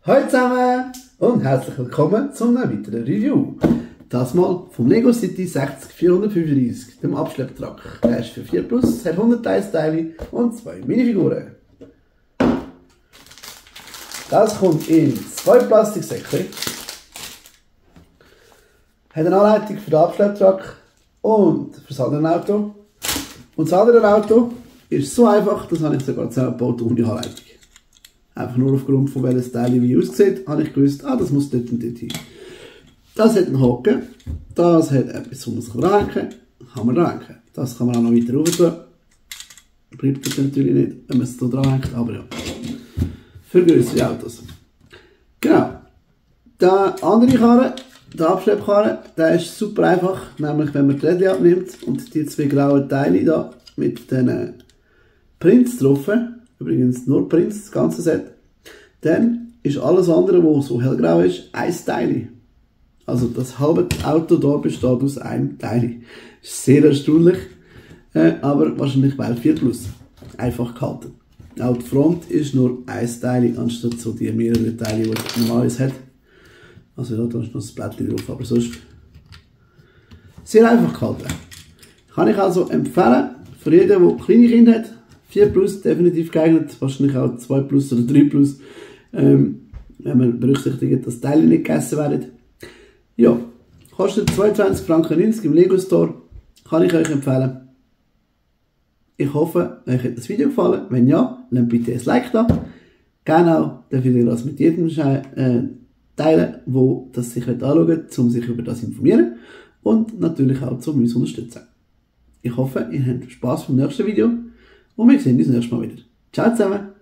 Hallo zusammen und herzlich willkommen zu einem weiteren Review. Das mal vom Lego City 60435, dem Abschlepptruck. Der ist für 4 Plus, hat 100 Teile und 2 Minifiguren. Das kommt in 2 Plastiksäckchen, hat eine Anleitung für den Abschlepptruck und für das andere Auto. Und das andere Auto ist so einfach, das habe ich sogar zusammengebaut ohne Anleitung. Einfach nur aufgrund von welches Teil wie aussieht, habe ich gewusst, das muss dort und dort hin. Das hat einen Haken, das hat etwas, wo man sich ranhängen kann man ranhängen. Das kann man auch noch weiter rauf tun. Bleibt das natürlich nicht, wenn man es hier dranhängt, aber ja. Für größere Autos. Genau. Der andere Karren, der Abschleppkarren, der ist super einfach, nämlich wenn man die Räder abnimmt und die 2 grauen Teile hier mit diesen Prints drauf, übrigens nur Prints, das ganze Set, dann ist alles andere, was so hellgrau ist, ein Teil. Also das halbe Auto hier besteht aus einem Teil. Ist sehr erstaunlich, aber wahrscheinlich weil 4 Plus. Einfach gehalten. Auch die Front ist nur ein Teil, anstatt so die mehreren Teile, die es normalerweise hat. Also ja, da ist noch das Blättchen drauf, aber sonst sehr einfach gehalten. Kann ich also empfehlen, für jeden, der kleine Kinder hat, 4 Plus definitiv geeignet, wahrscheinlich auch 2 Plus oder 3 Plus, wenn man berücksichtigt, dass Teile nicht gegessen werden. Ja, kostet 22,90 Franken im Lego Store, kann ich euch empfehlen. Ich hoffe, euch hat das Video gefallen. Wenn ja, lasst bitte ein Like da. Gerne auch dürft ihr das mit jedem teilen, wo das sich anschauen will, um sich über das zu informieren und natürlich auch um uns zu unterstützen. Ich hoffe, ihr habt Spaß beim nächsten Video und wir sehen uns nächstes Mal wieder. Ciao zusammen!